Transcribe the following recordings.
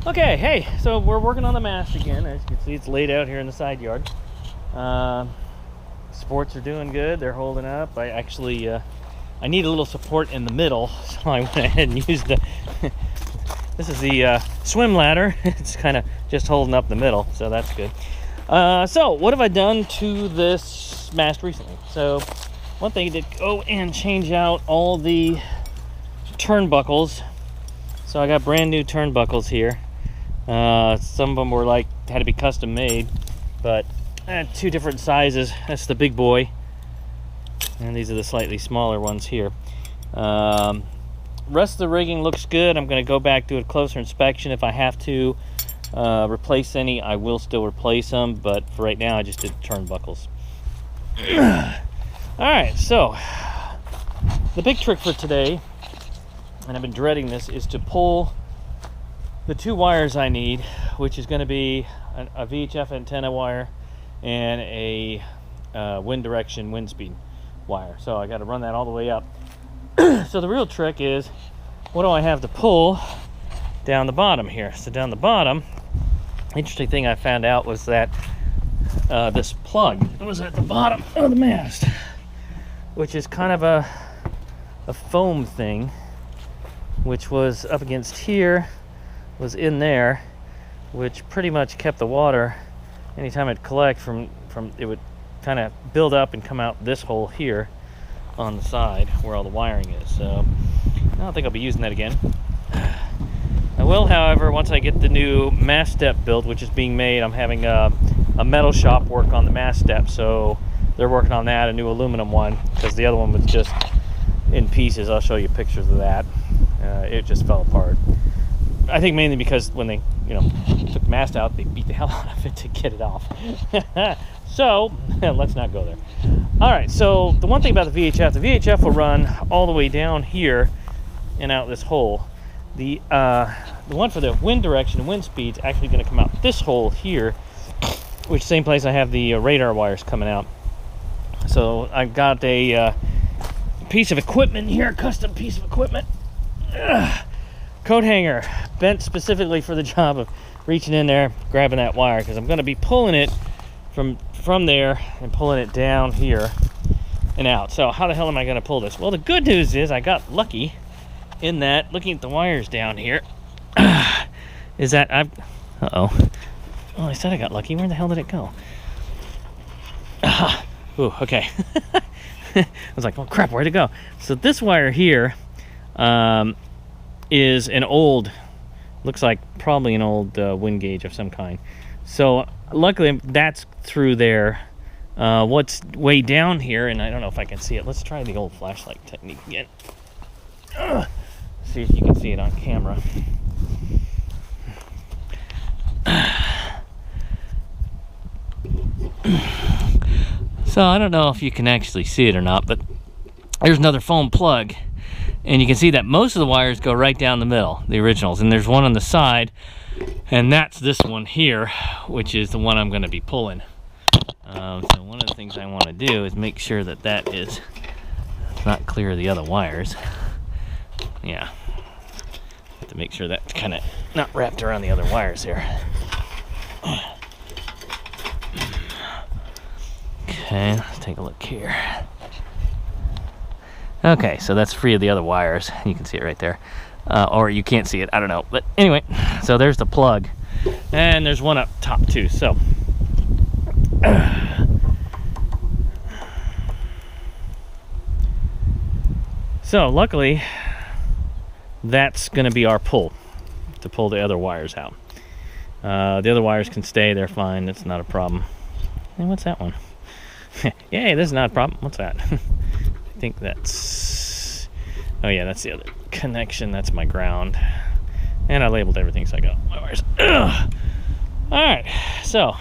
Okay, hey, so we're working on the mast again. As you can see, it's laid out here in the side yard. Supports are doing good. They're holding up. I actually, I need a little support in the middle, so I went ahead and used the, this is the swim ladder. It's kind of just holding up the middle, so that's good. So what have I done to this mast recently? So one thing, I did go and change out all the turnbuckles. So I got brand new turnbuckles here. Some of them were like, had to be custom made, but I had two different sizes. That's the big boy, and these are the slightly smaller ones here. Rest of the rigging looks good. I'm going to go back, do a closer inspection. If I have to replace any, I will still replace them, but for right now I just did turnbuckles. Alright, so the big trick for today, and I've been dreading this, is to pull the two wires I need, which is going to be a VHF antenna wire and a wind direction, wind speed wire. So I got to run that all the way up. So the real trick is, what do I have to pull down the bottom here? So down the bottom, interesting thing I found out was that this plug was at the bottom of the mast, which is kind of a foam thing, which was up against here, was in there, which pretty much kept the water, anytime it'd collect from it would kind of build up and come out this hole here on the side where all the wiring is. So I don't think I'll be using that again. I will, however, once I get the new mast step built, which is being made. I'm having a metal shop work on the mast step, so they're working on that, a new aluminum one, because the other one was just in pieces. I'll show you pictures of that. It just fell apart. I think mainly because when they, took the mast out, they beat the hell out of it to get it off. So let's not go there. All right. So the one thing about the VHF will run all the way down here and out this hole. The one for the wind direction and wind speed is actually going to come out this hole here, which same place I have the radar wires coming out. So I've got a piece of equipment here, custom piece of equipment. Coat hanger bent specifically for the job of reaching in there, grabbing that wire, because I'm going to be pulling it from there and pulling it down here and out. So how the hell am I going to pull this? Well, the good news is I got lucky in that, looking at the wires down here, is that I've oh, I said I got lucky. Where the hell did it go? Ooh, okay. I was like, oh crap, where'd it go? So this wire here is an old, looks like probably an old wind gauge of some kind. So luckily that's through there. What's way down here, and I don't know if I can see it. Let's try the old flashlight technique again. See if you can see it on camera. So I don't know if you can actually see it or not, but there's another foam plug. And you can see that most of the wires go right down the middle, the originals. And there's one on the side, and that's this one here, which is the one I'm going to be pulling. So one of the things I want to do is make sure that that is not clear of the other wires. Yeah. Have to make sure that's kind of not wrapped around the other wires here. Okay, let's take a look here. Okay, so that's free of the other wires. You can see it right there. Or you can't see it, I don't know. But anyway, so there's the plug. And there's one up top too, so. So luckily, that's gonna be our pull, to pull the other wires out. The other wires can stay, they're fine, it's not a problem. And what's that one? Yay, this is not a problem. What's that? I think that's, oh yeah, that's the other connection. That's my ground, and I labeled everything, so I got my wires. Ugh. All right, so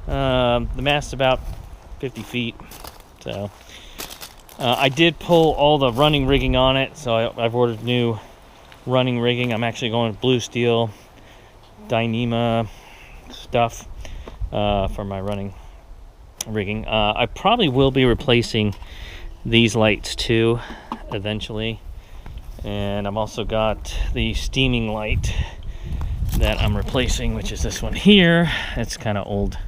the mast's about 50 feet, so I did pull all the running rigging on it, so I've ordered new running rigging. I'm actually going with blue steel Dyneema stuff for my running rigging. I probably will be replacing these lights too eventually, and I've also got the steaming light that I'm replacing, which is this one here. It's kind of old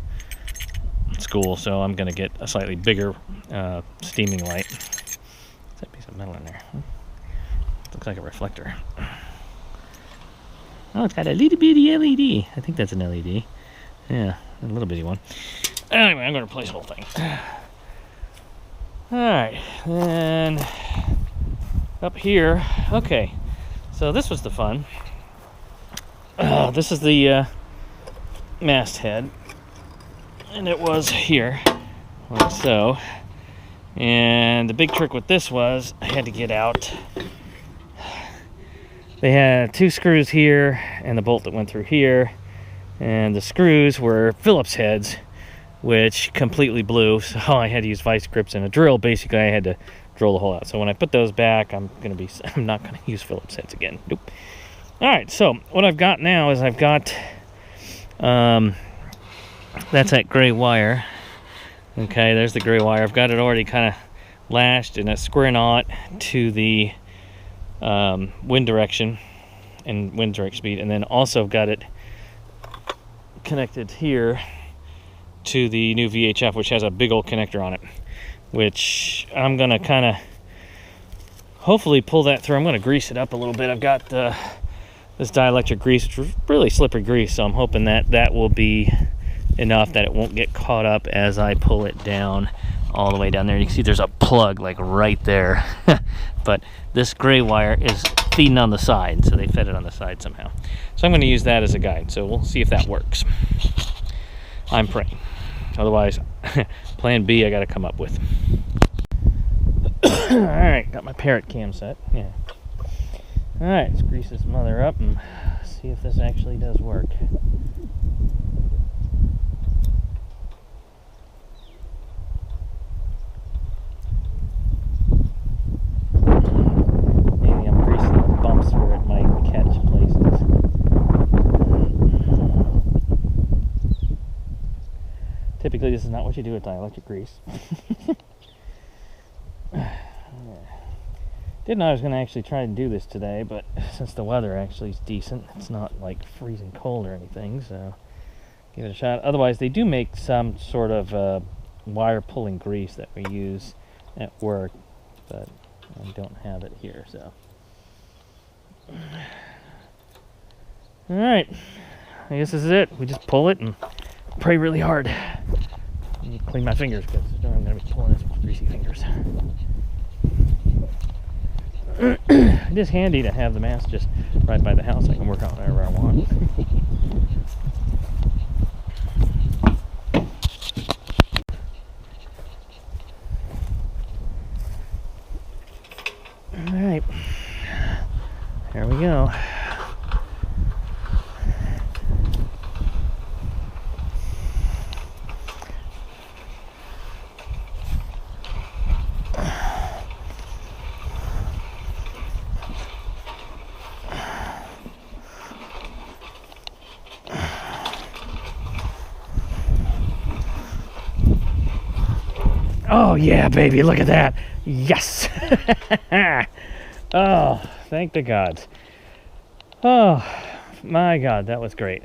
school, so I'm going to get a slightly bigger steaming light. What's that piece of metal in there? Looks like a reflector. Oh, it's got a little bitty LED. I think that's an LED. Yeah, a little bitty one. Anyway, I'm going to replace the whole thing. Alright, and up here, okay, so this was the fun. This is the masthead, and it was here, like so. And the big trick with this was I had to get out. They had 2 screws here and the bolt that went through here, and the screws were Phillips heads, which completely blew, so I had to use vice grips and a drill. Basically, I had to drill the hole out. So when I put those back, I'm not gonna use Phillips heads again. Nope. All right, so what I've got now is I've got that's that gray wire. Okay, there's the gray wire. I've got it already kind of lashed in a square knot to the wind direction and wind direct speed, and then also got it connected here to the new VHF, which has a big old connector on it, which I'm gonna kind of hopefully pull that through. I'm gonna grease it up a little bit. I've got this dielectric grease, which is really slippery grease, so I'm hoping that that will be enough that it won't get caught up as I pull it down all the way down there. You can see there's a plug like right there. But this gray wire is feeding on the side, so they fed it on the side somehow. So I'm going to use that as a guide, so we'll see if that works. I'm praying. Otherwise, plan B I got to come up with. Alright, got my parrot cam set. Yeah. Alright, let's grease this mother up and see if this actually does work. Maybe I'm greasing the bumps where it might catch places. Typically, this is not what you do with dielectric grease. Didn't know I was going to actually try and do this today, but since the weather actually is decent, it's not like freezing cold or anything, so give it a shot. Otherwise, they do make some sort of wire pulling grease that we use at work, but I don't have it here, so. Alright, I guess this is it. We just pull it and pray really hard. And clean my fingers, because I'm going to be pulling this with greasy fingers. It is handy to have the mast just right by the house. I can work on whatever I want. Alright, here we go. Oh yeah, baby, look at that. Yes. Oh, thank the gods. Oh my god, that was great.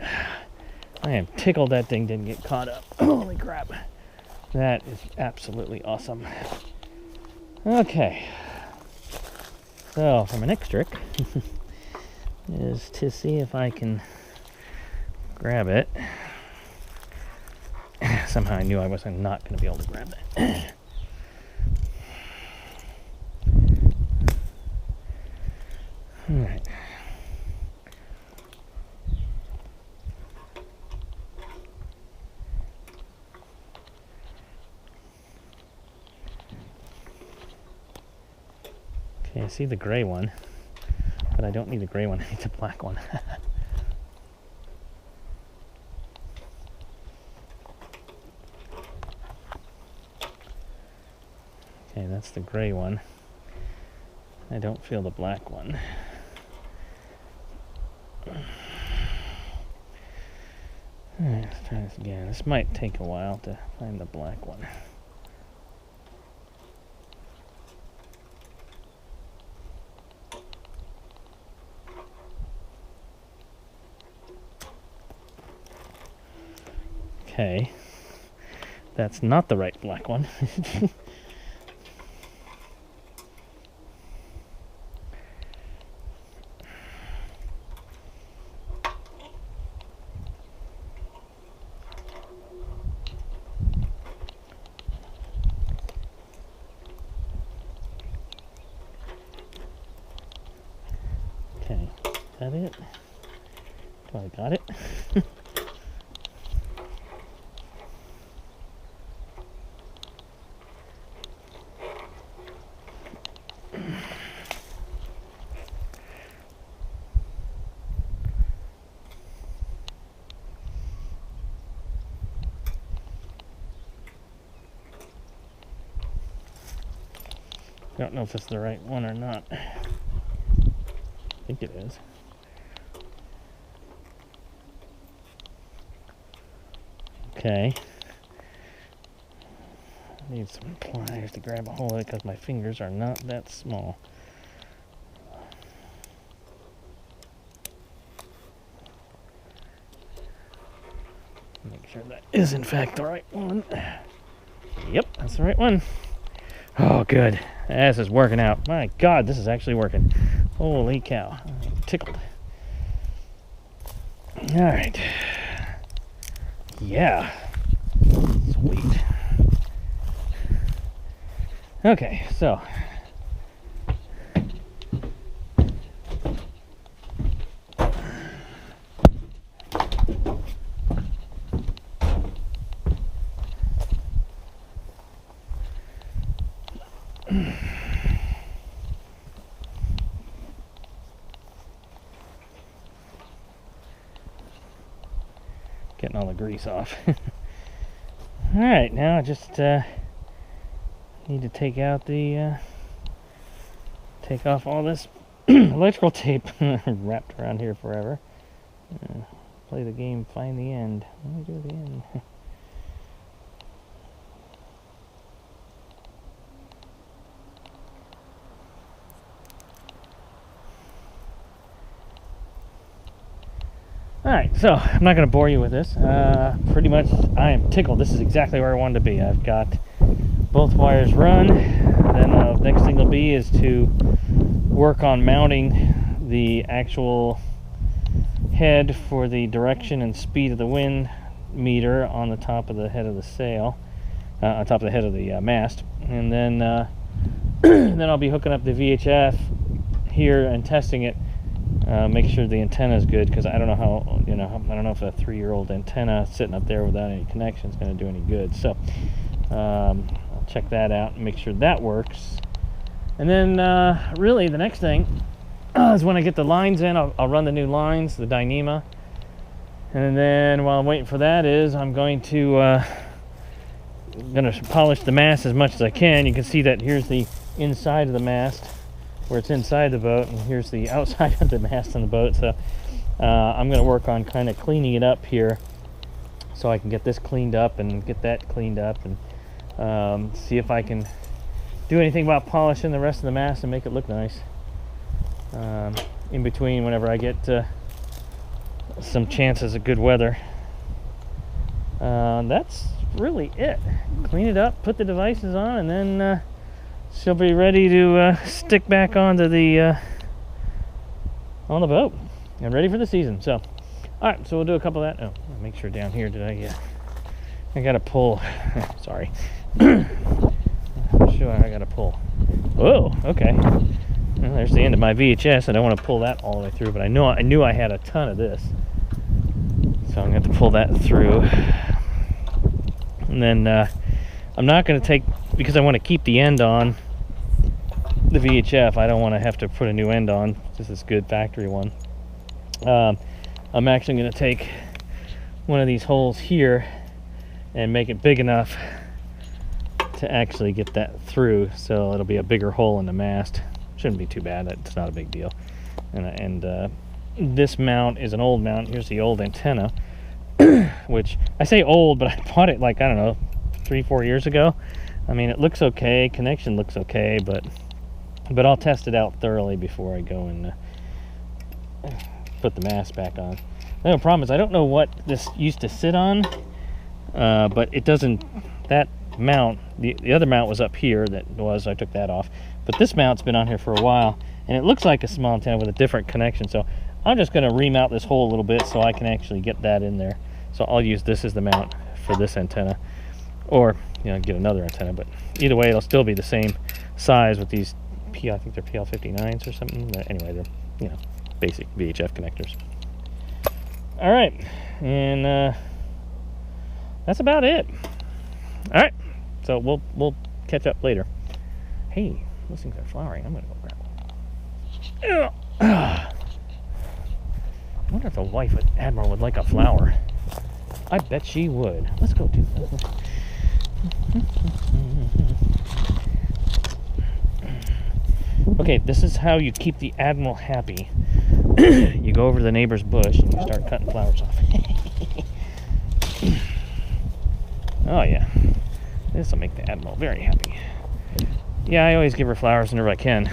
I am tickled that thing didn't get caught up. Holy crap. That is absolutely awesome. Okay. So for my next trick is to see if I can grab it. Somehow I knew I wasn't not going to be able to grab that. All right. Okay, I see the gray one, but I don't need the gray one. I need the black one. Okay, that's the gray one. I don't feel the black one. Alright, let's try this again. This might take a while to find the black one. Okay. That's not the right black one. Okay, is that it? Oh, I got it. I don't know if this is the right one or not. I think it is. Okay. I need some pliers to grab a hold of it because my fingers are not that small. Make sure that is in fact the right one. Yep, that's the right one. Oh, good. This is working out. My God, this is actually working. Holy cow. I'm tickled. All right. Yeah. Sweet. Okay, so. Getting all the grease off. All right, now I just need to take out the take off all this electrical tape wrapped around here forever. Play the game, find the end. Let me do the end. Alright, so I'm not going to bore you with this. Pretty much I am tickled. This is exactly where I wanted to be. I've got both wires run. Then the next thing will be is to work on mounting the actual head for the direction and speed of the wind meter on the top of the head of the sail, on top of the head of the mast. And then then I'll be hooking up the VHF here and testing it. Make sure the antenna is good, because I don't know how, I don't know if a 3-year-old antenna sitting up there without any connection is going to do any good. So I'll check that out and make sure that works. And then really the next thing is when I get the lines in, I'll run the new lines, the Dyneema. And then while I'm waiting for that I'm going to polish the mast as much as I can. You can see that here's the inside of the mast, where it's inside the boat, and here's the outside of the mast on the boat. So I'm going to work on kind of cleaning it up here so I can get this cleaned up and get that cleaned up, and see if I can do anything about polishing the rest of the mast and make it look nice in between whenever I get some chances of good weather. That's really it. Clean it up, put the devices on, and then she'll be ready to stick back onto the on the boat and ready for the season. So, all right, so we'll do a couple of that. Oh, I'll make sure down here I gotta pull. Sorry. I'm sure I gotta pull. Whoa, okay. Well, there's the end of my VHS. I don't want to pull that all the way through, but I knew I had a ton of this, so I'm going to have to pull that through. And then I'm not going to take, because I want to keep the end on the VHF. I don't want to have to put a new end on. This is a good factory one. I'm actually going to take one of these holes here and make it big enough to actually get that through, so it'll be a bigger hole in the mast. Shouldn't be too bad. It's not a big deal. And this mount is an old mount. Here's the old antenna, which I say old, but I bought it like, I don't know, 3-4 years ago. I mean, it looks okay, connection looks okay, but I'll test it out thoroughly before I go and put the mast back on. The problem is I don't know what this used to sit on. but it doesn't, that mount, the other mount was up here, I took that off, but this mount's been on here for a while, and it looks like a small antenna with a different connection, so I'm just going to remount this hole a little bit so I can actually get that in there. So I'll use this as the mount for this antenna, or get another antenna, but either way it'll still be the same size with these I think they're PL59s or something, but anyway, they're basic VHF connectors. All right, and that's about it. All right, so we'll catch up later. Hey, those things are flowering. I'm gonna go grab one. I wonder if a wife admiral would like a flower. I bet she would. Let's go do that. Okay, this is how you keep the admiral happy. You go over to the neighbor's bush and you start cutting flowers off. Oh yeah, this will make the admiral very happy. Yeah, I always give her flowers whenever I can,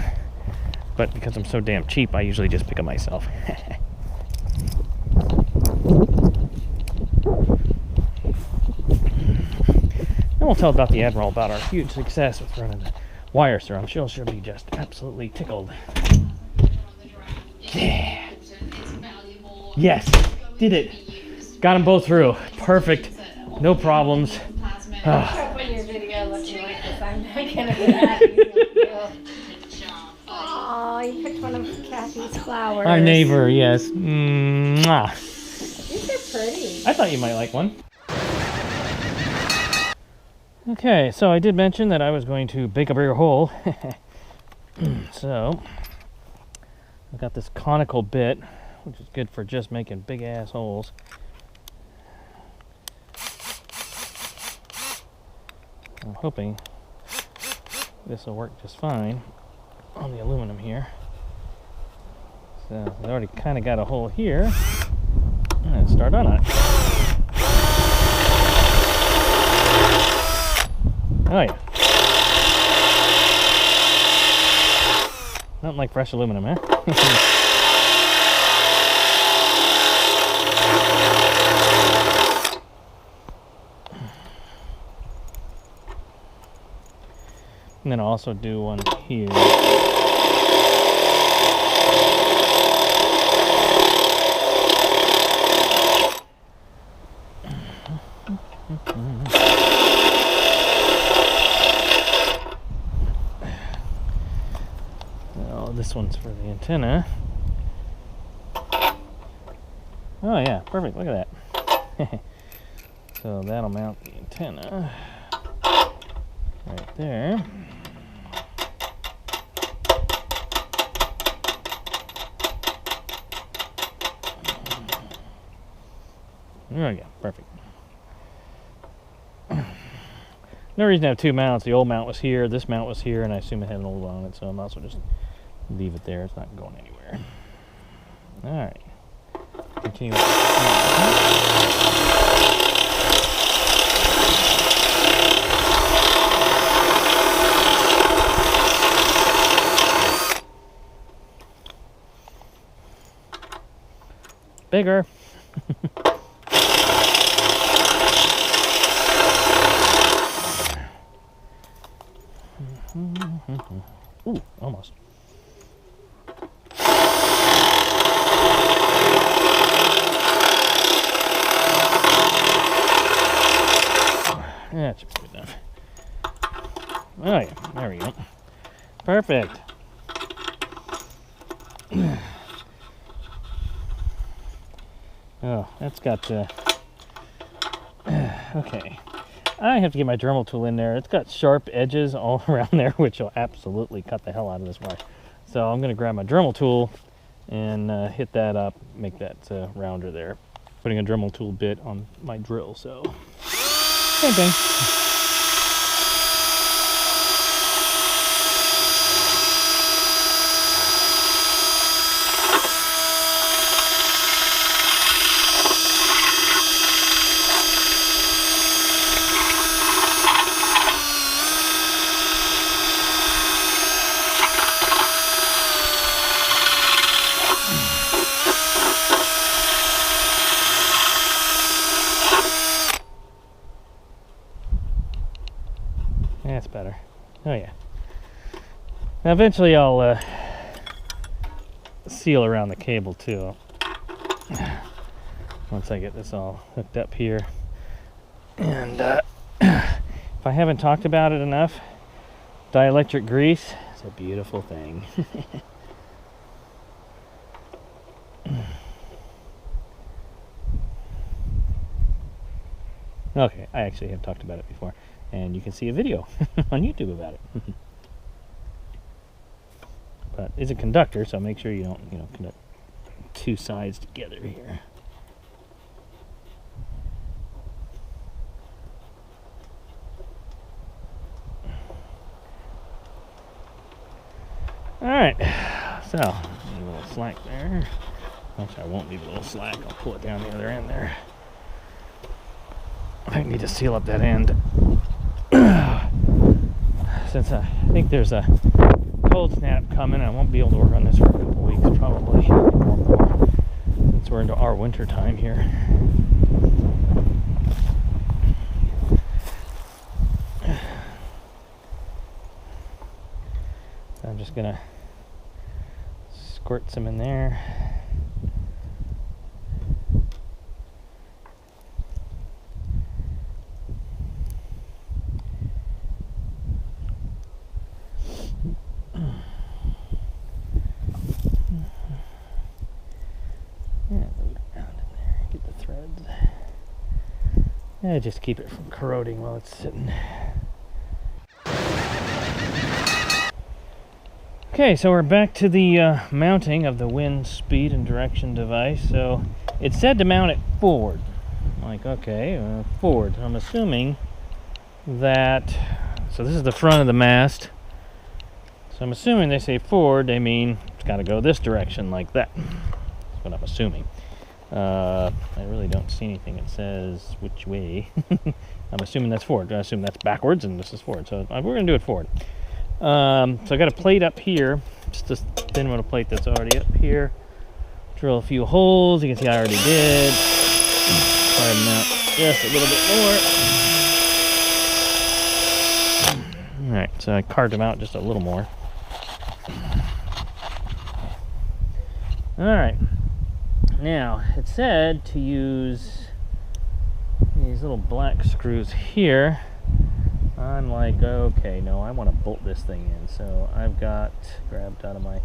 but because I'm so damn cheap, I usually just pick them myself. Then we'll tell about the admiral about our huge success with running the wires through. I'm sure she'll be just absolutely tickled. Yeah. Yes, did it. Got them both through. Perfect. No problems. Oh, you picked one of Kathy's flowers. Our neighbor, yes. Mwah. These are pretty. I thought you might like one. Okay, so I did mention that I was going to bake a bigger hole. So, I've got this conical bit, which is good for just making big ass holes. I'm hoping this will work just fine on the aluminum here. So, I already kind of got a hole here. I'm going to start on it. Oh yeah. Nothing like fresh aluminum, eh? And then I'll also do one here. This one's for the antenna. Oh yeah, perfect, look at that. So that'll mount the antenna right there. There we go, perfect. No reason to have two mounts. The old mount was here, this mount was here, and I assume it had an old on it, so I'm also just leave it there. It's not going anywhere. All right. Continue. Bigger. Ooh, almost. That should be good enough. Oh yeah, there we go. Perfect. Oh, that's got okay. I have to get my Dremel tool in there. It's got sharp edges all around there, which will absolutely cut the hell out of this wire. So I'm going to grab my Dremel tool and hit that up, make that rounder there. Putting a Dremel tool bit on my drill, so same thing. Oh yeah. Now eventually I'll seal around the cable too. Once I get this all hooked up here. And if I haven't talked about it enough, dielectric grease is a beautiful thing. Okay, I actually have talked about it before, and you can see a video on YouTube about it. But it's a conductor, so make sure you don't, conduct two sides together here. Alright, so a little slack there. Actually, I won't leave a little slack. I'll pull it down the other end there. I need to seal up that end. Since I think there's a cold snap coming, I won't be able to work on this for a couple weeks, probably. Or more, since we're into our winter time here. So I'm just gonna squirt some in there. Get the threads. Yeah, just keep it from corroding while it's sitting. Okay, so we're back to the mounting of the wind speed and direction device. So it said to mount it forward. I'm like, okay, forward. I'm assuming that, so this is the front of the mast. So I'm assuming they say forward, they mean it's got to go this direction like that. That's what I'm assuming. I really don't see anything that says which way. I'm assuming that's forward. I assume that's backwards and this is forward. So we're going to do it forward. So I got a plate up here, just a thin little plate that's already up here. Drill a few holes. You can see I already did. Try them out just a little bit more. All right, so I carved them out just a little more. All right. Now it said to use these little black screws here. I'm like, okay, no, I want to bolt this thing in. So I've grabbed out of my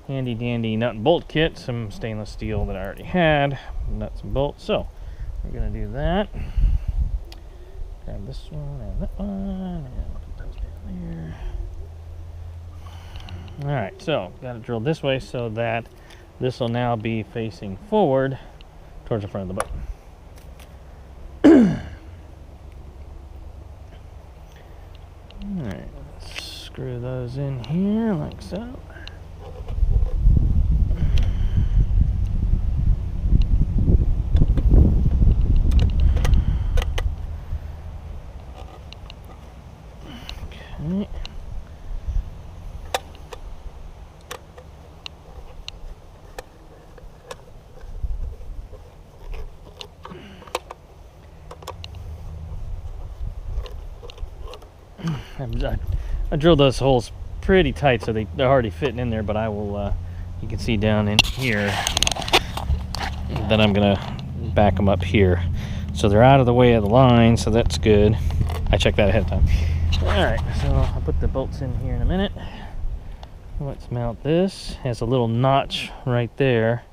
handy dandy nut and bolt kit some stainless steel that I already had, nuts and bolts. So we're gonna do that. Grab this one and that one, and put those down there. All right, so got to drill this way so that this will now be facing forward towards the front of the boat. Alright, let's screw those in here like so. Okay. I drilled those holes pretty tight so they're already fitting in there, but I will, you can see down in here that I'm gonna back them up here. So they're out of the way of the line, so that's good. I checked that ahead of time. Alright, so I'll put the bolts in here in a minute. Let's mount this. It has a little notch right there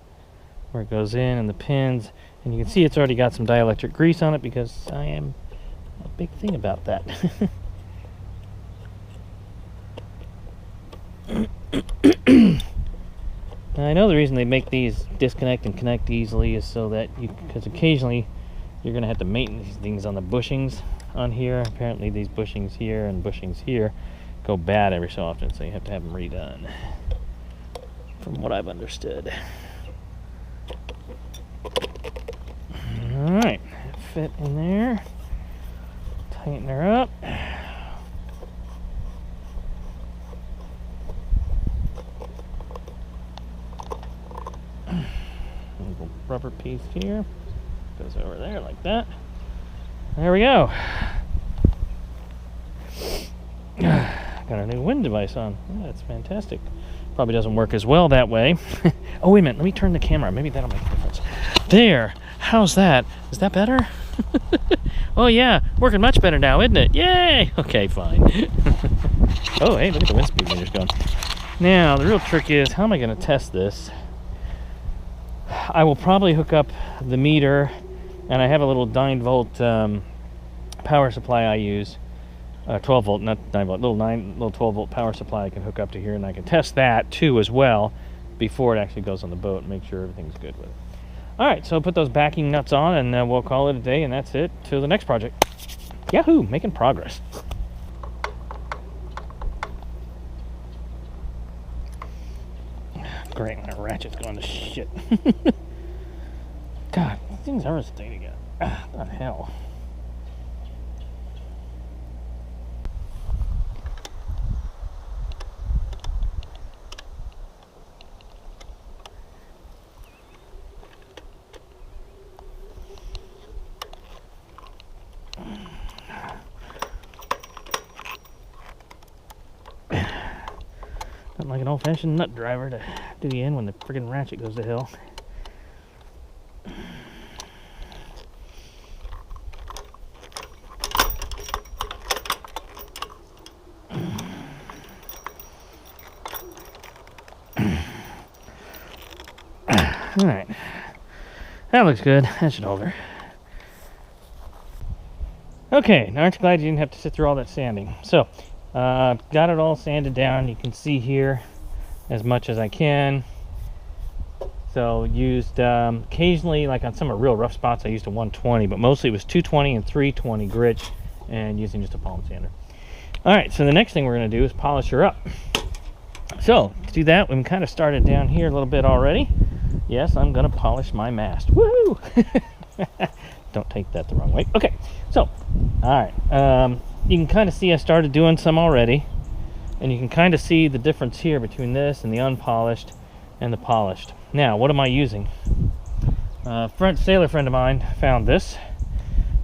where it goes in and the pins. And you can see it's already got some dielectric grease on it because I am a big thing about that. I know the reason they make these disconnect and connect easily is so that because occasionally you're going to have to maintain these things on the bushings on here. Apparently these bushings here and bushings here go bad every so often, so you have to have them redone, from what I've understood. Alright, fit in there. Tighten her up. Little rubber piece here. Goes over there like that. There we go. Got a new wind device on. Yeah, that's fantastic. Probably doesn't work as well that way. Oh, wait a minute. Let me turn the camera. Maybe that'll make a difference. There. How's that? Is that better? Oh, yeah. Working much better now, isn't it? Yay! Okay, fine. Oh, hey, look at the wind speed meters going. Now, the real trick is, how am I going to test this? I will probably hook up the meter, and I have a little 9-volt power supply I use. 12 volt, not 9 volt, little 12 volt power supply I can hook up to here, and I can test that too as well before it actually goes on the boat and make sure everything's good with it. All right, so I'll put those backing nuts on, and we'll call it a day, and that's it to the next project. Yahoo, making progress. Great, my ratchet's going to shit. God, these things ever stay together. What the hell? Like an old-fashioned nut driver to do the end when the friggin' ratchet goes to hell. Alright. That looks good. That should hold her. Okay, now aren't you glad you didn't have to sit through all that sanding? So, got it all sanded down. You can see here as much as I can. So used occasionally, like on some of the real rough spots, I used a 120, but mostly it was 220 and 320 grit, and using just a palm sander. All right, so the next thing we're going to do is polish her up. So to do that, we've kind of started down here a little bit already. Yes, I'm going to polish my mast. Woo! Don't take that the wrong way. Okay, so all right. You can kind of see I started doing some already, and you can kind of see the difference here between this and the unpolished and the polished. Now, what am I using? Sailor friend of mine found this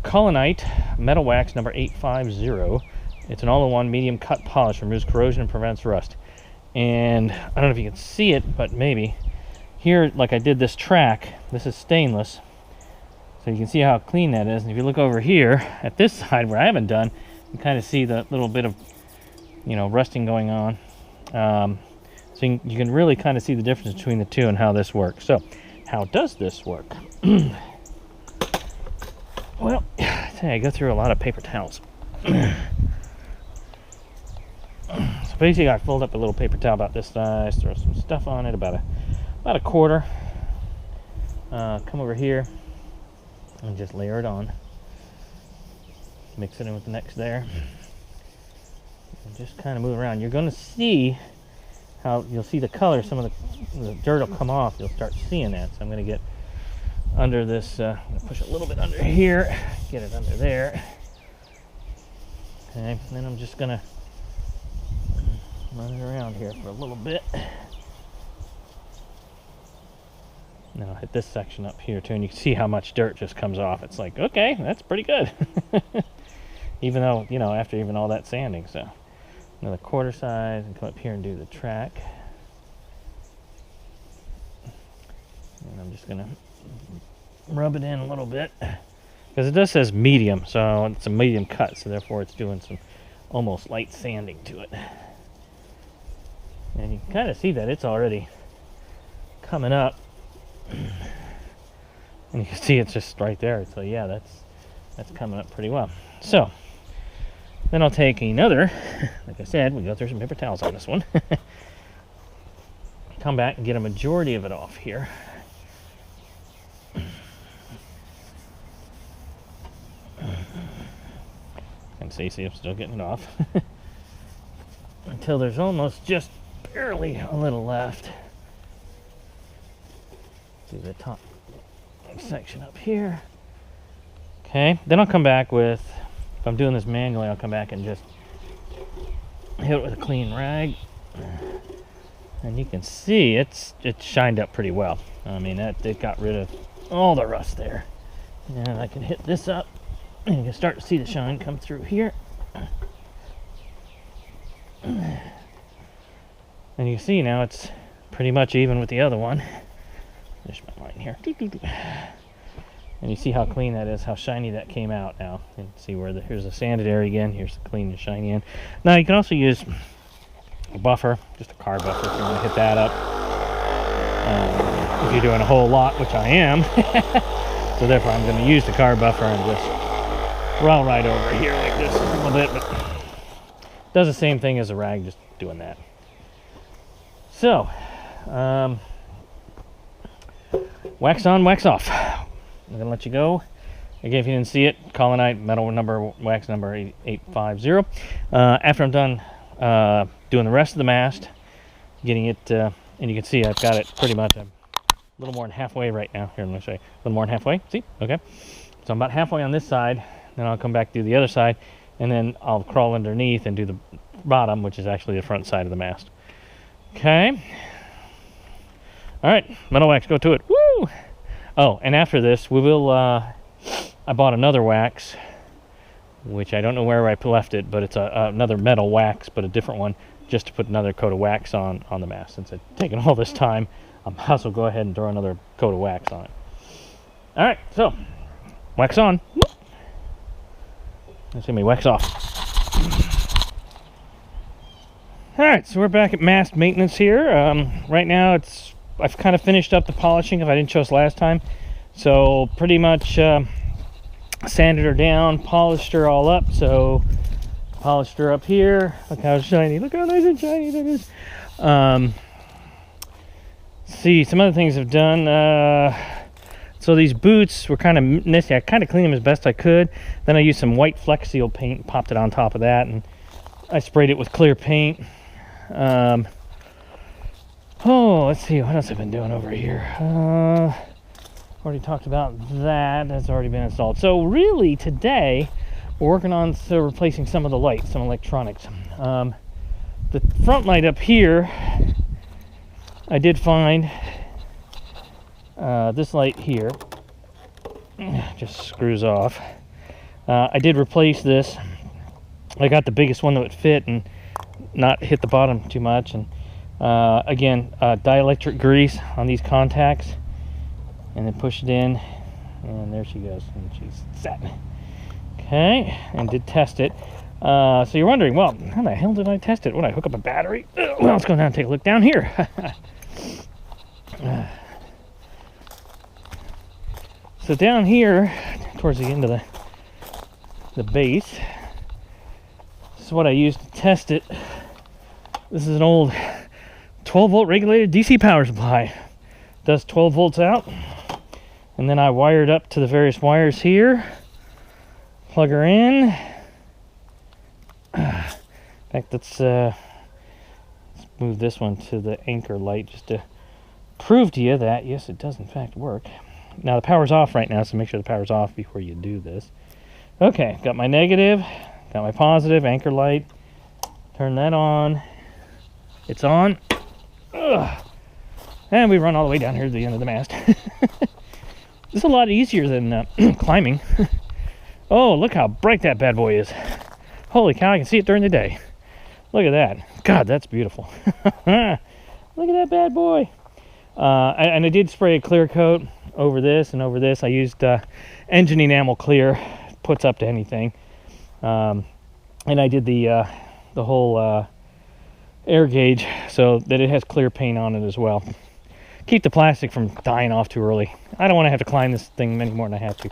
Colonite Metal Wax number 850. It's an all-in-one medium cut polish, removes corrosion and prevents rust. And I don't know if you can see it, but maybe here, like I did this track, this is stainless, so you can see how clean that is. And if you look over here at this side where I haven't done, you kind of see the little bit of, rusting going on. So you can really kind of see the difference between the two and how this works. So, how does this work? Well, I go through a lot of paper towels. So basically, I fold up a little paper towel about this size, throw some stuff on it, about a quarter. Come over here and just layer it on. Mix it in with the next there. And just kind of move around. You're going to see how you'll see the color. Some of the dirt will come off. You'll start seeing that. So I'm going to get under this. I'm going to push a little bit under here. Get it under there. Okay. And then I'm just going to run it around here for a little bit. Now I'll hit this section up here too, and you can see how much dirt just comes off. It's like, okay, that's pretty good. Even though, after even all that sanding. So another quarter size, and come up here and do the track. And I'm just gonna rub it in a little bit, because it does says medium, so it's a medium cut, so therefore it's doing some almost light sanding to it. And you can kind of see that it's already coming up. And you can see it's just right there. So yeah, that's coming up pretty well. So then I'll take another, like I said, we go through some paper towels on this one. Come back and get a majority of it off here. And see I'm still getting it off. Until there's almost just barely a little left. Do the top section up here. Okay, then I'll come back with, if I'm doing this manually, I'll come back and just hit it with a clean rag. And you can see it's shined up pretty well. I mean, it got rid of all the rust there. And I can hit this up, and you can start to see the shine come through here. And you can see now it's pretty much even with the other one. There's my line here. And you see how clean that is, how shiny that came out now. And see where here's the sanded area again, here's the clean and shiny end. Now you can also use a buffer, just a car buffer if you want to hit that up. If you're doing a whole lot, which I am. So therefore I'm going to use the car buffer and just roll right over here like this a little bit, but does the same thing as a rag, just doing that. So, wax on, wax off. I'm gonna let you go. Again, if you didn't see it, Colonite metal number, wax number 8850. After I'm done doing the rest of the mast, getting it, and you can see I've got it pretty much. I'm a little more than halfway right now. Here, let me show you. A little more than halfway. See? Okay. So I'm about halfway on this side. Then I'll come back do the other side, and then I'll crawl underneath and do the bottom, which is actually the front side of the mast. Okay. All right, metal wax, go to it. Woo! Oh, and after this, we will, I bought another wax, which I don't know where I left it, but it's another metal wax, but a different one, just to put another coat of wax on the mast. Since it's taken all this time, I might as well go ahead and throw another coat of wax on it. All right, so, wax on. Let's see me wax off. All right, so we're back at mast maintenance here. Right now, I've kind of finished up the polishing if I didn't show us last time. So pretty much sanded her down, polished her all up. So polished her up here. Look how shiny. Look how nice and shiny that is. See, some other things I've done. So these boots were kind of messy. I kind of cleaned them as best I could. Then I used some white Flex Seal paint and popped it on top of that. And I sprayed it with clear paint. Oh, let's see, what else I've been doing over here. Already talked about that. That's already been installed. So really, today, we're working on replacing some of the lights, some electronics. The front light up here, I did find this light here. Just screws off. I did replace this. I got the biggest one that would fit and not hit the bottom too much. And again, dielectric grease on these contacts, and then push it in, and there she goes, and she's set. Okay, and did test it. So you're wondering, well, how the hell did I test it? Would I hook up a battery? Well, let's go down and take a look down here. So down here, towards the end of the base, this is what I used to test it. This is an old 12-volt regulated DC power supply. Does 12 volts out. And then I wired up to the various wires here. Plug her in. In fact, let's move this one to the anchor light just to prove to you that, yes, it does in fact work. Now the power's off right now, so make sure the power's off before you do this. Okay, got my negative, got my positive, anchor light. Turn that on. It's on. Ugh. And we run all the way down here to the end of the mast. This is a lot easier than climbing. Oh, look how bright that bad boy is. Holy cow, I can see it during the day. Look at that. God, that's beautiful. Look at that bad boy. And I did spray a clear coat over this and over this. I used engine enamel clear. Puts up to anything. And I did the whole air gauge so that it has clear paint on it as well. Keep the plastic from dying off too early. I don't want to have to climb this thing any more than I have to.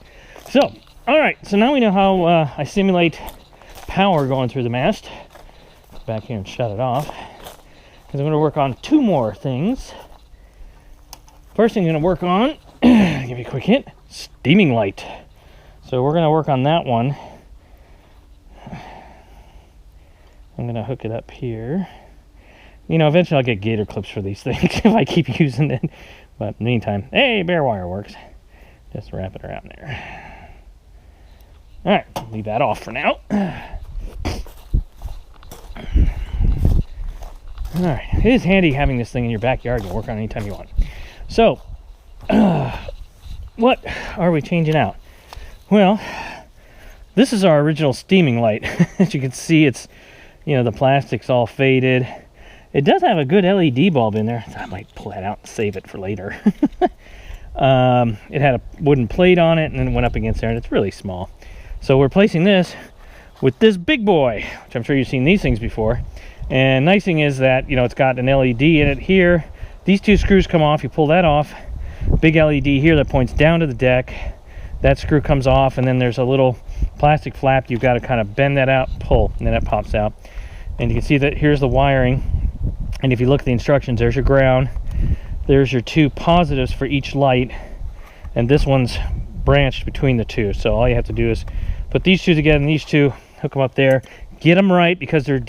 So, all right, so now we know how I simulate power going through the mast. Back here and shut it off, because I'm going to work on two more things. First thing I'm going to work on, give you a quick hint, steaming light. So we're going to work on that one. I'm going to hook it up here. You know, eventually I'll get gator clips for these things if I keep using it. But in the meantime, hey, bare wire works. Just wrap it around there. All right, leave that off for now. All right, it is handy having this thing in your backyard. You can work on it anytime you want. So, what are we changing out? Well, this is our original steaming light. As you can see, it's you know, the plastic's all faded. It does have a good LED bulb in there. I might pull that out and save it for later. It had a wooden plate on it and then went up against there, and it's really small. So we're placing this with this big boy, which I'm sure you've seen these things before. And nice thing is that, you know, it's got an LED in it here. These two screws come off. You pull that off. Big LED here that points down to the deck. That screw comes off, and then there's a little plastic flap. You've got to kind of bend that out, pull, and then it pops out. And you can see that here's the wiring. And if you look at the instructions, there's your ground. There's your two positives for each light. And this one's branched between the two. So all you have to do is put these two together and these two, hook them up there. Get them right because they're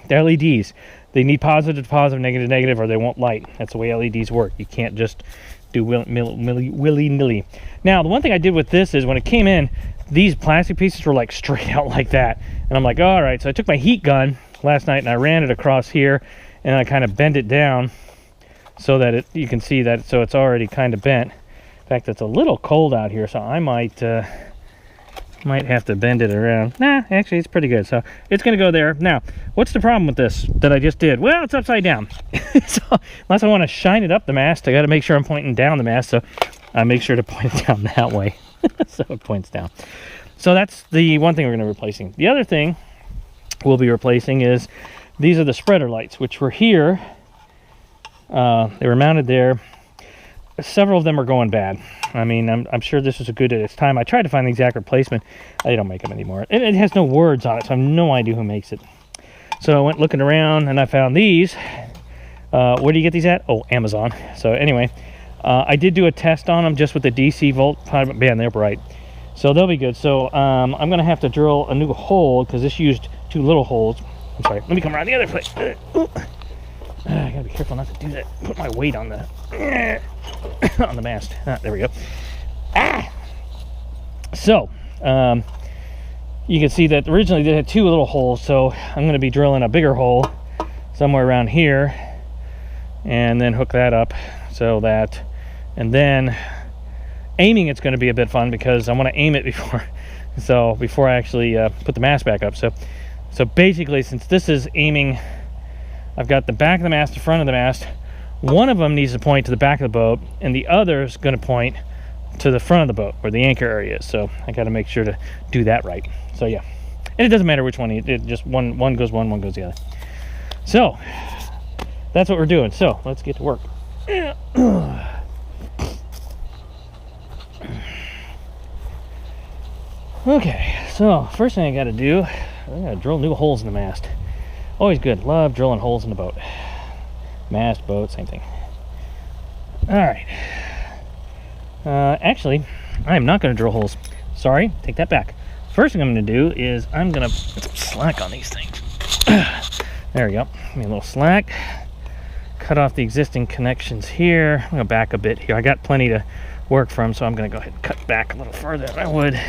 LEDs. They need positive to positive, negative to negative, or they won't light. That's the way LEDs work. You can't just do willy-nilly. Now, the one thing I did with this is when it came in, these plastic pieces were like straight out like that. And I'm like, all right. So I took my heat gun last night and I ran it across here and I kind of bent it down so that you can see that, so it's already kind of bent. In fact, it's a little cold out here, so I might have to bend it around. Nah, actually it's pretty good, so it's gonna go there. Now, what's the problem with this that I just did? Well, it's upside down. So unless I want to shine it up the mast, I got to make sure I'm pointing down the mast, so I make sure to point it down that way. So it points down. So that's the one thing we're going to be replacing. The other thing we'll be replacing is these are the spreader lights, which were here. They were mounted there. Several of them are going bad. I mean, I'm sure this was a good at its time. I tried to find the exact replacement. They don't make them anymore. And it has no words on it, so I have no idea who makes it. So I went looking around and I found these. Where do you get these at? Oh, Amazon. So anyway, I did do a test on them just with the DC volt. Man, they're bright. So they'll be good. So I'm going to have to drill a new hole because this used two little holes. I'm sorry. Let me come around the other place. I gotta be careful not to do that. Put my weight on the on the mast. There we go. So you can see that originally they had two little holes. So I'm going to be drilling a bigger hole somewhere around here, and then hook that up so that, and then aiming it's going to be a bit fun because I want to aim it before I actually put the mast back up. So basically, since this is aiming, I've got the back of the mast, the front of the mast. One of them needs to point to the back of the boat, and the other is going to point to the front of the boat where the anchor area is. So I got to make sure to do that right. So yeah, and it doesn't matter which one. It just one goes one goes the other. So that's what we're doing. So let's get to work. Okay, so first thing I got to do, I got to drill new holes in the mast. Always good. Love drilling holes in the boat. Mast, boat, same thing. All right. Actually, I'm not going to drill holes. Sorry, take that back. First thing I'm going to do is I'm going to put some slack on these things. There we go. Give me a little slack. Cut off the existing connections here. I'm going to back a bit here. I got plenty to work from, so I'm going to go ahead and cut back a little further than I would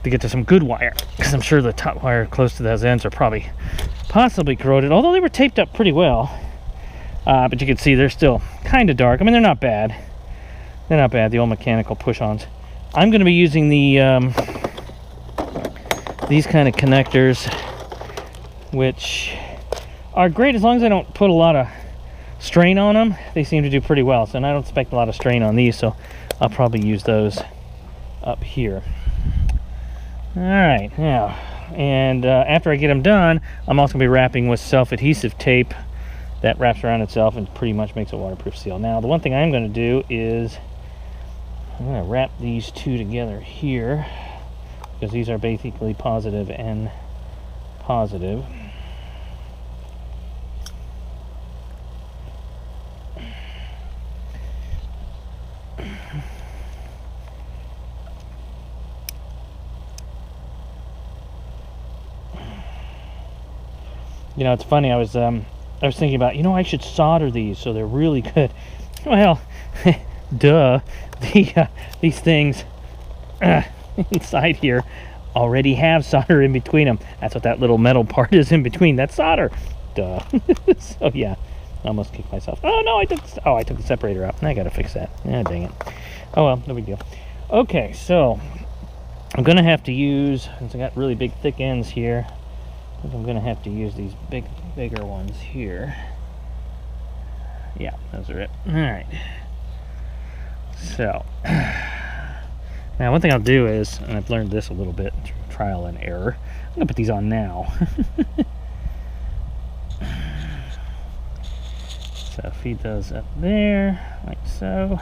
to get to some good wire, because I'm sure the top wire close to those ends are possibly corroded, although they were taped up pretty well. But you can see they're still kind of dark. I mean, they're not bad. They're not bad, the old mechanical push-ons. I'm going to be using the these kind of connectors, which are great as long as I don't put a lot of strain on them. They seem to do pretty well, so I don't expect a lot of strain on these, so I'll probably use those up here. All right, now, and after I get them done, I'm also going to be wrapping with self-adhesive tape that wraps around itself and pretty much makes a waterproof seal. Now, the one thing I'm going to do is I'm going to wrap these two together here, because these are basically positive and positive. You know, it's funny, I was thinking about, you know, I should solder these so they're really good. Well, duh. These things inside here already have solder in between them. That's what that little metal part is in between. That's solder. Duh. So yeah, I almost kicked myself. Oh no, I took the separator out. I gotta fix that. Yeah, dang it. Oh well, no big deal. Okay, so I'm gonna have to use, since I got really big thick ends here, I think I'm gonna have to use these bigger ones here. Yeah, those are it. All right. So now one thing I'll do is, and I've learned this a little bit through trial and error, I'm gonna put these on now. So feed those up there, like so.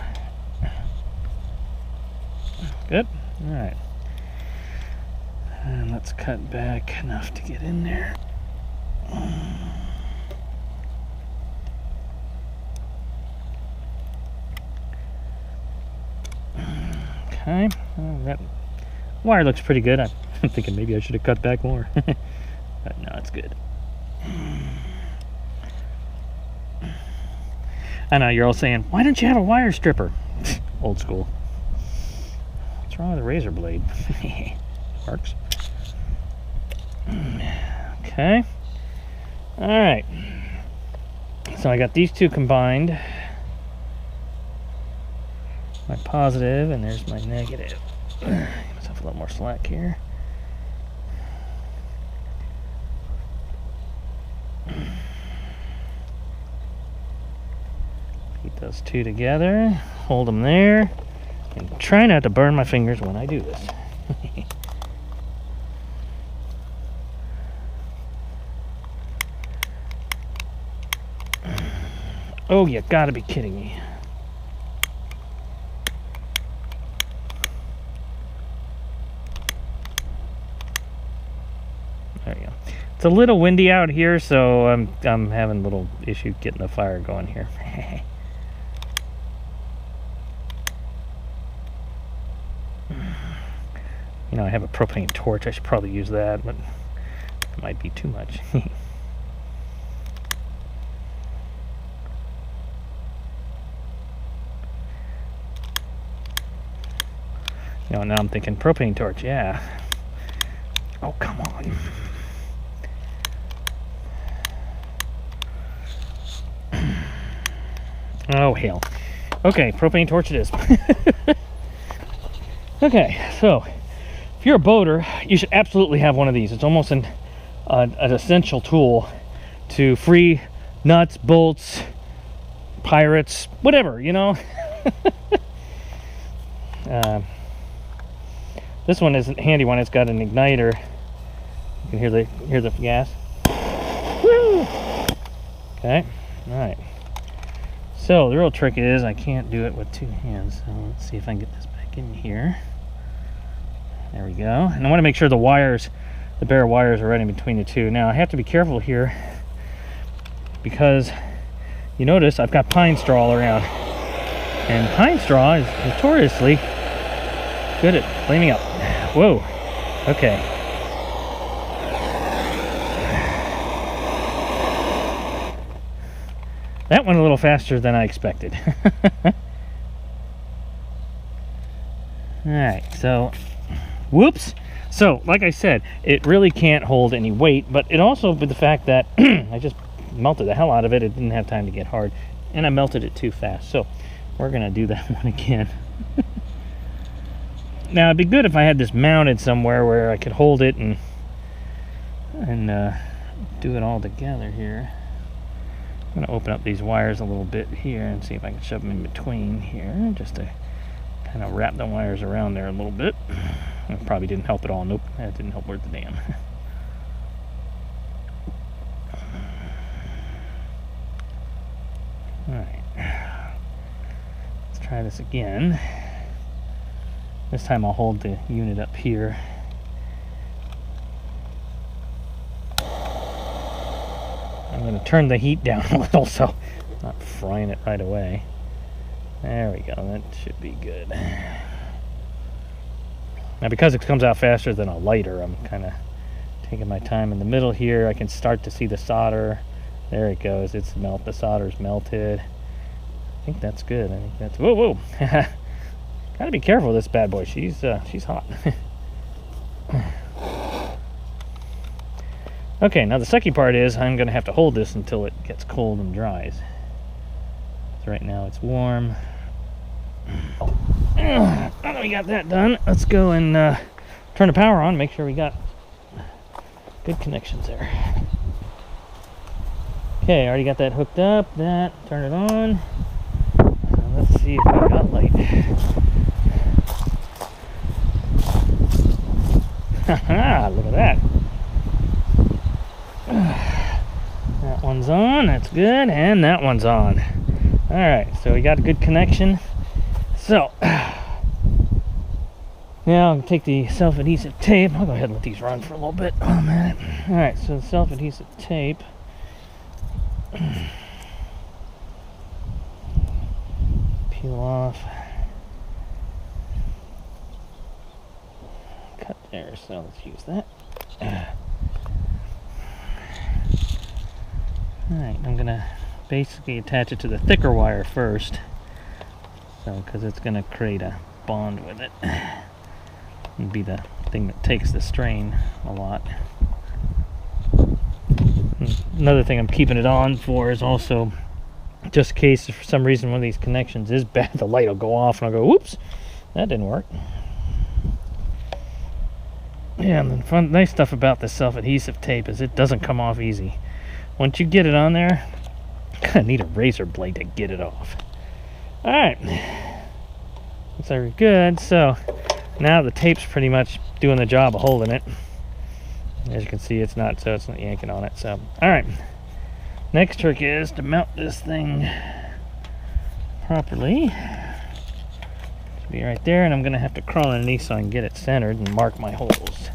Good. All right. And let's cut back enough to get in there. Okay. Well, that wire looks pretty good. I'm thinking maybe I should have cut back more. But no, it's good. I know you're all saying, why don't you have a wire stripper? Old school. What's wrong with a razor blade? Works. Okay. All right. So I got these two combined. My positive, and there's my negative. Give myself a little more slack here. Keep those two together, hold them there, and try not to burn my fingers when I do this. Oh, you gotta be kidding me. There you go. It's a little windy out here, so I'm having a little issue getting the fire going here. You know, I have a propane torch. I should probably use that, but it might be too much. You know, now I'm thinking propane torch, yeah. Oh, come on. Oh, hell. Okay, propane torch it is. Okay, so if you're a boater, you should absolutely have one of these. It's almost an essential tool to free nuts, bolts, pirates, whatever, you know. This one is a handy one. It's got an igniter. You can hear the gas. Woo! Okay, all right. So the real trick is I can't do it with two hands. So let's see if I can get this back in here. There we go. And I want to make sure the wires, the bare wires, are right in between the two. Now I have to be careful here because you notice I've got pine straw all around, and pine straw is notoriously good at flaming up. Whoa. Okay. That went a little faster than I expected. Alright, so whoops. So, like I said, it really can't hold any weight, but it also, with the fact that I just melted the hell out of it, it didn't have time to get hard, and I melted it too fast. So, we're going to do that one again. Now, it'd be good if I had this mounted somewhere where I could hold it and do it all together here. I'm going to open up these wires a little bit here and see if I can shove them in between here, just to kind of wrap the wires around there a little bit. It probably didn't help at all. Nope, that didn't help worth the damn. Alright, let's try this again. This time I'll hold the unit up here. I'm going to turn the heat down a little so I'm not frying it right away. There we go, that should be good. Now because it comes out faster than a lighter, I'm kind of taking my time in the middle here. I can start to see the solder. There it goes, the solder's melted. I think that's good. I think that's, whoa. Gotta be careful with this bad boy. She's hot. Okay, now the sucky part is I'm gonna have to hold this until it gets cold and dries. So right now it's warm. Now that we got that done, let's go and turn the power on, make sure we got Good connections there. Okay, I already got that hooked up. Turn it on. Let's see if I got light. Haha, look at that. That one's on, that's good, and that one's on. Alright, so we got a good connection. So, now I'll take the self-adhesive tape. I'll go ahead and let these run for a little bit. Oh, man. Alright, so the self-adhesive tape. Peel off. Cut there, so let's use that. Alright, I'm gonna basically attach it to the thicker wire first, so because it's gonna create a bond with it. It'd be the thing that takes the strain a lot. Another thing I'm keeping it on for is also just in case for some reason one of these connections is bad, the light will go off and I'll go, whoops, that didn't work. Yeah, and the nice stuff about this self-adhesive tape is it doesn't come off easy. Once you get it on there, you kind of need a razor blade to get it off. Alright, looks like we're good. So now the tape's pretty much doing the job of holding it. As you can see, it's not yanking on it. So, alright, next trick is to mount this thing properly. Should be right there, and I'm going to have to crawl underneath so I can get it centered and mark my holes.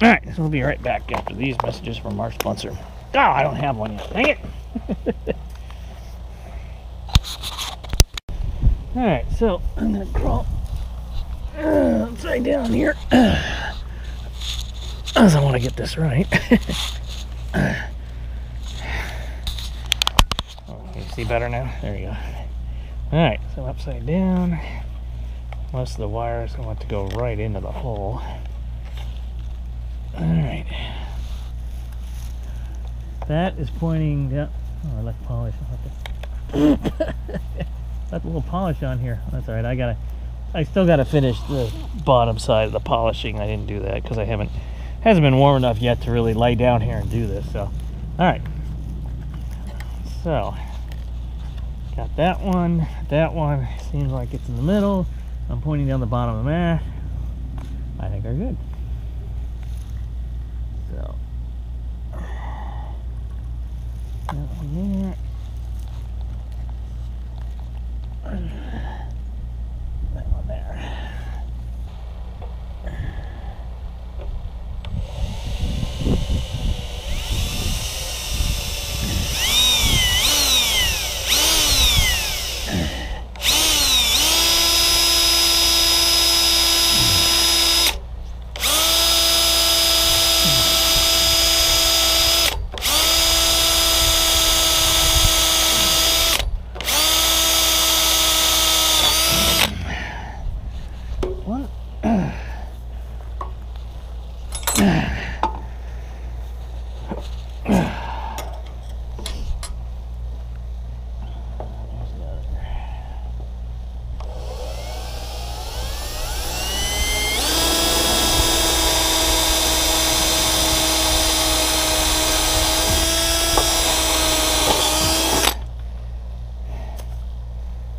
Alright, so we'll be right back after these messages from our sponsor. Oh, I don't have one yet. Dang it! Alright, so I'm going to crawl upside down here. As I want to get this right. Oh, can you see better now? There you go. Alright, so upside down. Most of the wires I want to go right into the hole. Alright. That is pointing down. Oh, I left polish. Left a little polish on here. That's alright. I still gotta finish the bottom side of the polishing. I didn't do that because hasn't been warm enough yet to really lay down here and do this. So, alright. So, got that one. That one seems like it's in the middle. I'm pointing down the bottom of the mat. I think they're good. So, that one there. That one there.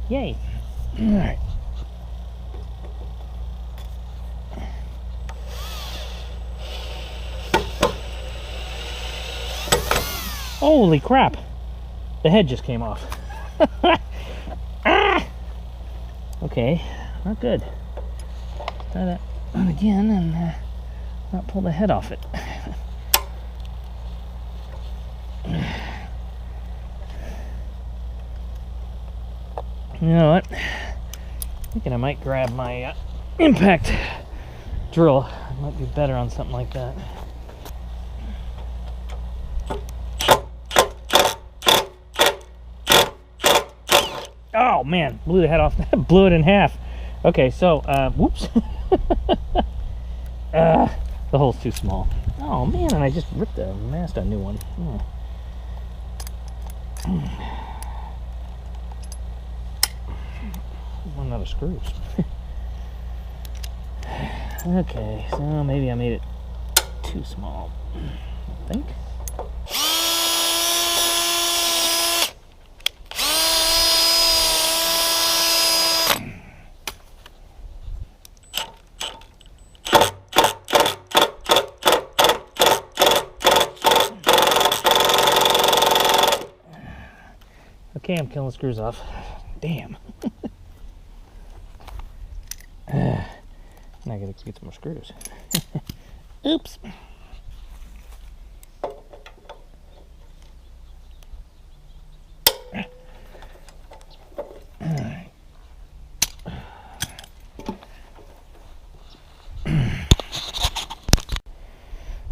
Yay. Alright. Holy crap. The head just came off. Ah! Okay, not good. Try that on again and not pull the head off it. You know what? I'm thinking I might grab my impact drill. It might be better on something like that. Oh man, blew the head off. Blew it in half. Okay, so whoops. The hole's too small. Oh man, and I just ripped the mast a new one. One out of screws. Okay, so maybe I made it too small, I think. Okay, I'm killing the screws off. Damn. Now I gotta get some more screws. Oops. Alright.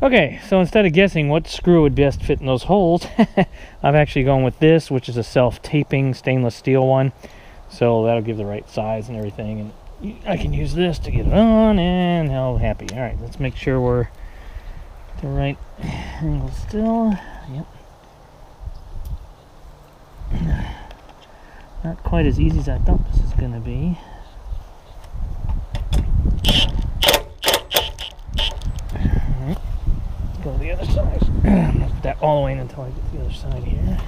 Okay, so instead of guessing what screw would best fit in those holes, I've actually gone with this, which is a self-taping stainless steel one. So that'll give the right size and everything. And I can use this to get it on, and hell happy. All right, let's make sure we're at the right angle still. Yep. Not quite as easy as I thought this is going to be. All right, let's go to the other side. I'm going to put that all the way in until I get to the other side here.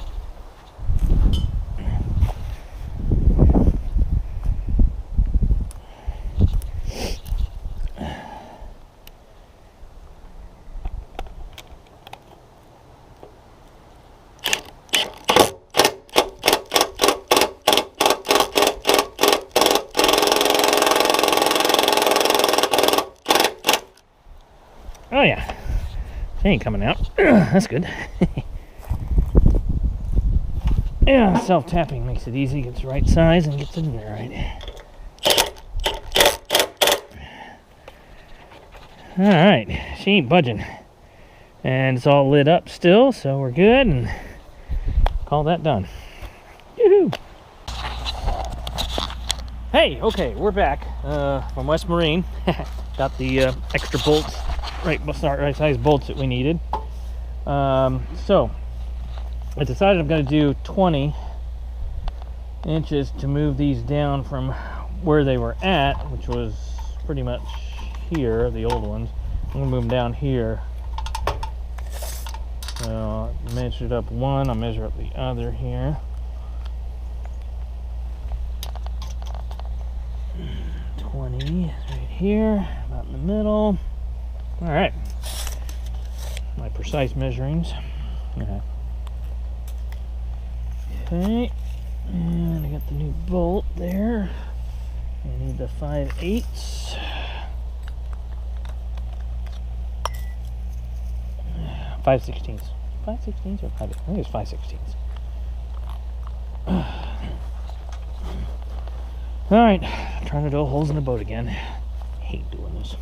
Oh yeah, she ain't coming out. That's good. Yeah, self-tapping makes it easy, gets the right size and gets it in there right. Alright, she ain't budging. And it's all lit up still, so we're good, and call that done. Yoo-hoo! Hey, okay, we're back from West Marine. Got the extra bolts, right size bolts that we needed. So I decided I'm going to do 20 inches to move these down from where they were at, which was pretty much here, the old ones. I'm going to move them down here. So I measured up one, I'll measure up the other here. 20 is right here, about in the middle. All right, my precise measurings. Okay, and I got the new bolt there. I need the 5/8. 5/16. 5/16 or 5/8? I think it's 5/16. All right, trying to drill holes in the boat again. Hate doing this.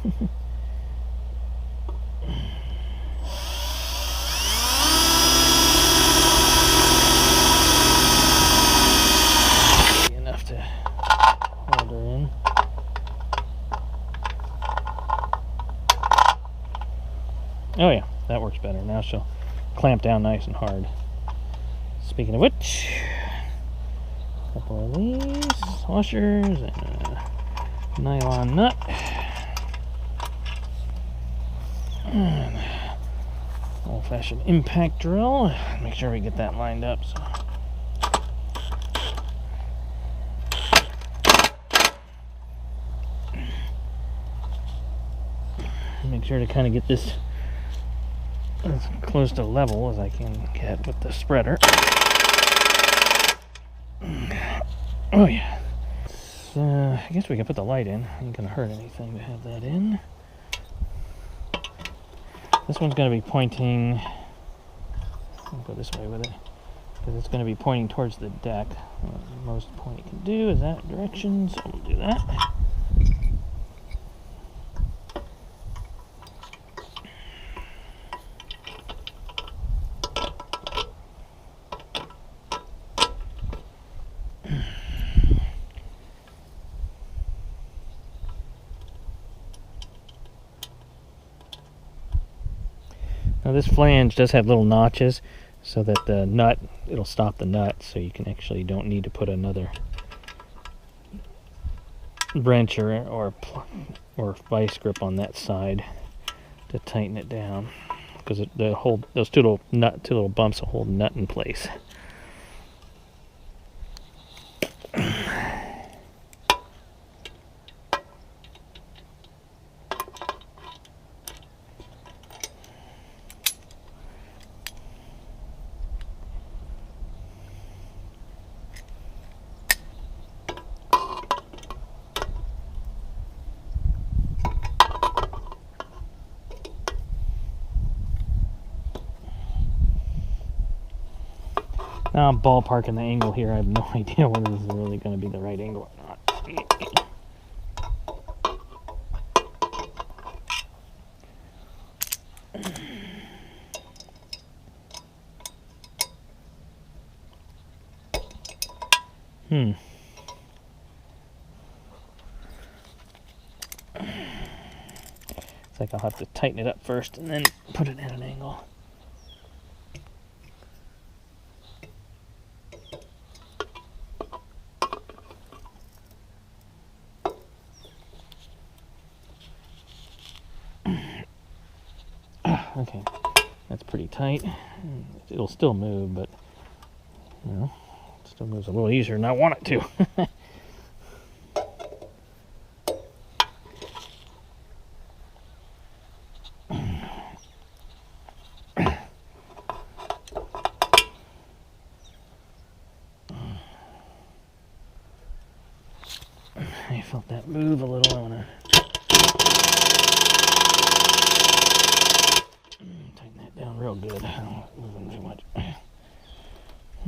Enough to hold her in. Oh yeah, that works better. Now she'll clamp down nice and hard. Speaking of which, a couple of these washers and a nylon nut. And old-fashioned impact drill. Make sure we get that lined up. So. Make sure to kind of get this as close to level as I can get with the spreader. Oh yeah. So, I guess we can put the light in. Ain't gonna hurt anything to have that in. This one's gonna be pointing. I'll go this way with it because it's gonna be pointing towards the deck. The most point it can do is that direction, so we'll do that. Now this flange does have little notches so that the nut, it'll stop the nut, so you can actually don't need to put another wrench or vice grip on that side to tighten it down, because those two little bumps will hold the nut in place. Now I'm ballparking the angle here. I have no idea whether this is really going to be the right angle or not. It's like I'll have to tighten it up first and then put it at an angle. Okay, that's pretty tight. It'll still move, but you know, it still moves a little easier than I want it to. I felt that move a little. I want to tighten that down real good. I don't want it moving too much.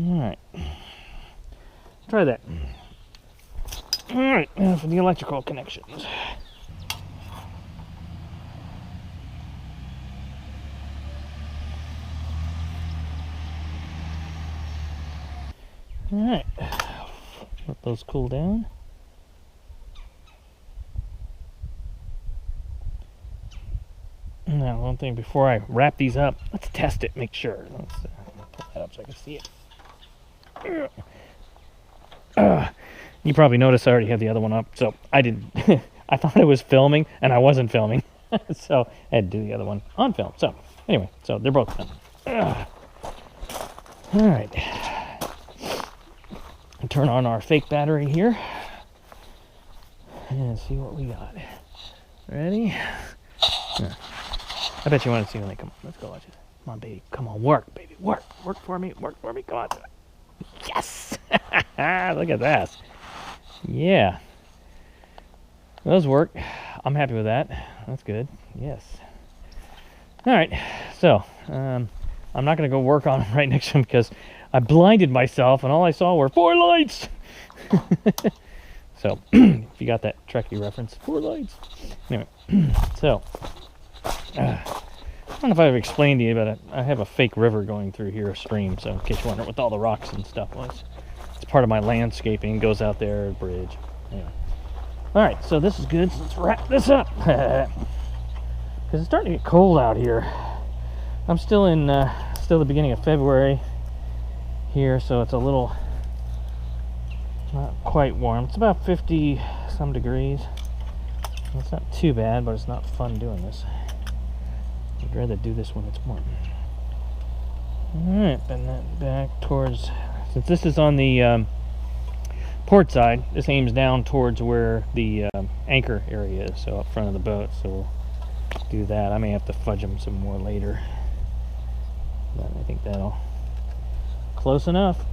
Alright. Try that. Alright, now for the electrical connections. Alright. Let those cool down. Now, one thing before I wrap these up, let's test it, make sure. Let's pull that up so I can see it. You probably noticed I already have the other one up, so I didn't. I thought it was filming, and I wasn't filming, so I had to do the other one on film. So, anyway, so they're both done. All right. Turn on our fake battery here, and see what we got. Ready? Yeah. I bet you want to see when they come on. Let's go watch it. Come on, baby. Come on, work, baby. Work. Work for me. Work for me. Come on. Yes! Look at that. Yeah. Those work. I'm happy with that. That's good. Yes. All right. So, I'm not going to go work on them right next to them because I blinded myself and all I saw were 4 lights. So, if you got that Trekkie reference, 4 lights. Anyway, so... I don't know if I've explained to you, but I have a fake river going through here, a stream, so in case you're wondering what all the rocks and stuff was. It's part of my landscaping, goes out there, bridge. Anyway. Alright, so this is good, so let's wrap this up. Because it's starting to get cold out here. I'm still the beginning of February here, so it's a little, not quite warm. It's about 50 some degrees. It's not too bad, but it's not fun doing this. I'd rather do this when it's warm. Alright, bend that back towards, since this is on the port side, this aims down towards where the anchor area is, so up front of the boat, so we'll do that. I may have to fudge them some more later, but I think that'll close enough.